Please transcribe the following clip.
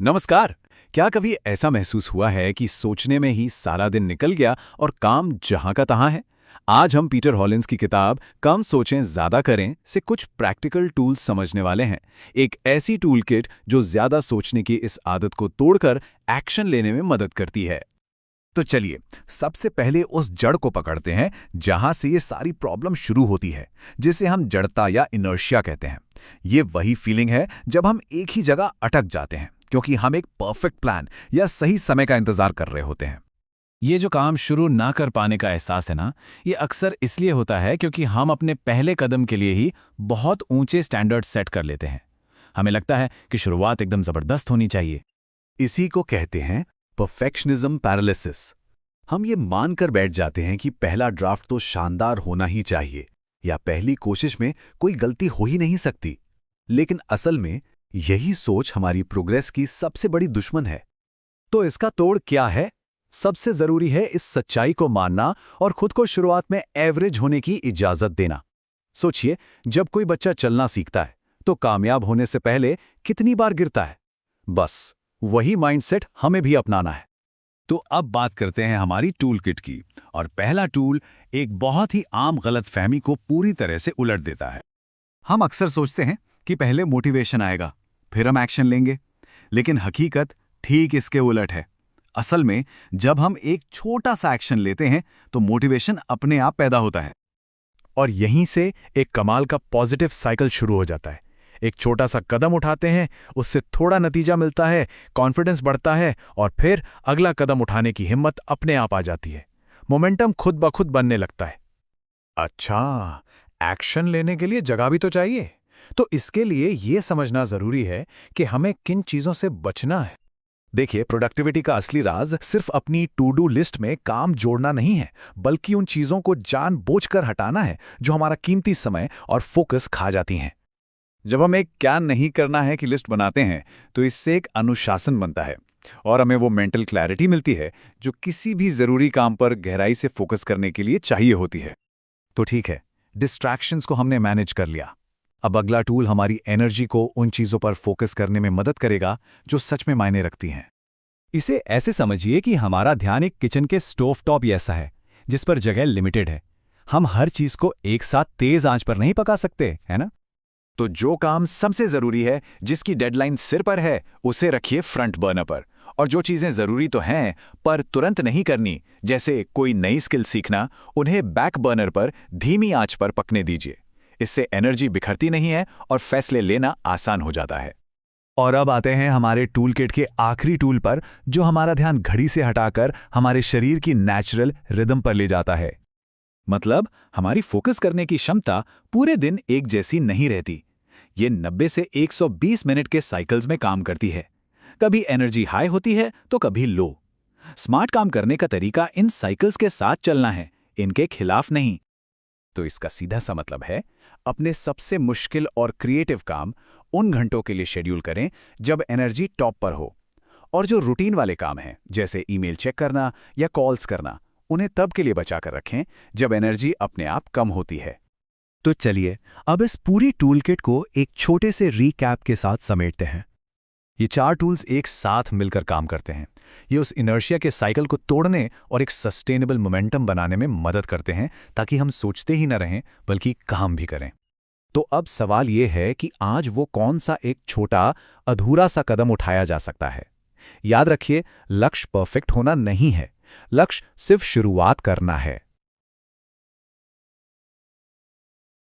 नमस्कार। क्या कभी ऐसा महसूस हुआ है कि सोचने में ही सारा दिन निकल गया और काम जहां का तहां है? आज हम पीटर हॉलिंस की किताब कम सोचें ज्यादा करें से कुछ प्रैक्टिकल टूल्स समझने वाले हैं। एक ऐसी टूल किट जो ज्यादा सोचने की इस आदत को तोड़कर एक्शन लेने में मदद करती है। तो चलिए, सबसे पहले उस जड़ को पकड़ते हैं जहां से ये सारी प्रॉब्लम शुरू होती है, जिसे हम जड़ता या इनर्शिया कहते हैं। ये वही फीलिंग है जब हम एक ही जगह अटक जाते हैं क्योंकि हम एक परफेक्ट प्लान या सही समय का इंतजार कर रहे होते हैं। ये जो काम शुरू ना कर पाने का एहसास है ना, ये अक्सर इसलिए होता है क्योंकि हम अपने पहले कदम के लिए ही बहुत ऊंचे स्टैंडर्ड सेट कर लेते हैं। हमें लगता है कि शुरुआत एकदम जबरदस्त होनी चाहिए। इसी को कहते हैं परफेक्शनिज्म पैरालिसिस। हम ये मानकर बैठ जाते हैं कि पहला ड्राफ्ट तो शानदार होना ही चाहिए या पहली कोशिश में कोई गलती हो ही नहीं सकती। लेकिन असल में यही सोच हमारी प्रोग्रेस की सबसे बड़ी दुश्मन है। तो इसका तोड़ क्या है? सबसे जरूरी है इस सच्चाई को मानना और खुद को शुरुआत में एवरेज होने की इजाजत देना। सोचिए, जब कोई बच्चा चलना सीखता है तो कामयाब होने से पहले कितनी बार गिरता है? बस वही माइंडसेट हमें भी अपनाना है। तो अब बात करते हैं हमारी टूल किट की। और पहला टूल एक बहुत ही आम गलतफहमी को पूरी तरह से उलट देता है। हम अक्सर सोचते हैं कि पहले मोटिवेशन आएगा, फिर हम एक्शन लेंगे। लेकिन हकीकत ठीक इसके उलट है। असल में जब हम एक छोटा सा एक्शन लेते हैं तो मोटिवेशन अपने आप पैदा होता है। और यहीं से एक कमाल का पॉजिटिव साइकिल शुरू हो जाता है। एक छोटा सा कदम उठाते हैं, उससे थोड़ा नतीजा मिलता है, कॉन्फिडेंस बढ़ता है और फिर अगला कदम उठाने की हिम्मत अपने आप आ जाती है। मोमेंटम खुद ब खुद बनने लगता है। अच्छा, एक्शन लेने के लिए जगह भी तो चाहिए। तो इसके लिए यह समझना जरूरी है कि हमें किन चीजों से बचना है। देखिए, प्रोडक्टिविटी का असली राज सिर्फ अपनी टू डू लिस्ट में काम जोड़ना नहीं है, बल्कि उन चीजों को जानबूझकर हटाना है जो हमारा कीमती समय और फोकस खा जाती हैं। जब हम एक क्या नहीं करना है की लिस्ट बनाते हैं तो इससे एक अनुशासन बनता है और हमें वो मेंटल क्लैरिटी मिलती है जो किसी भी जरूरी काम पर गहराई से फोकस करने के लिए चाहिए होती है। तो ठीक है, डिस्ट्रैक्शंस को हमने मैनेज कर लिया। अब अगला टूल हमारी एनर्जी को उन चीजों पर फोकस करने में मदद करेगा जो सच में मायने रखती हैं। इसे ऐसे समझिए कि हमारा ध्यान एक किचन के स्टोव टॉप जैसा है जिस पर जगह लिमिटेड है। हम हर चीज को एक साथ तेज आंच पर नहीं पका सकते, है ना? तो जो काम सबसे जरूरी है, जिसकी डेडलाइन सिर पर है, उसे रखिए फ्रंट बर्नर पर। और जो चीजें जरूरी तो हैं पर तुरंत नहीं करनी, जैसे कोई नई स्किल सीखना, उन्हें बैक बर्नर पर धीमी आंच पर पकने दीजिए। इससे एनर्जी बिखरती नहीं है और फैसले लेना आसान हो जाता है। और अब आते हैं हमारे टूल किट के आखिरी टूल पर, जो हमारा ध्यान घड़ी से हटाकर हमारे शरीर की नेचुरल रिदम पर ले जाता है। मतलब हमारी फोकस करने की क्षमता पूरे दिन एक जैसी नहीं रहती। ये 90 से 120 मिनट के साइकिल्स में काम करती है। कभी एनर्जी हाई होती है तो कभी लो। स्मार्ट काम करने का तरीका इन साइकिल्स के साथ चलना है, इनके खिलाफ नहीं। तो इसका सीधा सा मतलब है, अपने सबसे मुश्किल और क्रिएटिव काम उन घंटों के लिए शेड्यूल करें जब एनर्जी टॉप पर हो। और जो रूटीन वाले काम हैं, जैसे ईमेल चेक करना या कॉल्स करना, उन्हें तब के लिए बचा कर रखें जब एनर्जी अपने आप कम होती है। तो चलिए, अब इस पूरी टूलकिट को एक छोटे से रीकैप के साथ समेटते हैं। ये 4 टूल्स एक साथ मिलकर काम करते हैं। ये उस इनर्शिया के साइकिल को तोड़ने और एक सस्टेनेबल मोमेंटम बनाने में मदद करते हैं, ताकि हम सोचते ही न रहें बल्कि काम भी करें। तो अब सवाल ये है कि आज वो कौन सा एक छोटा अधूरा सा कदम उठाया जा सकता है। याद रखिए, लक्ष्य परफेक्ट होना नहीं है, लक्ष्य सिर्फ शुरुआत करना है।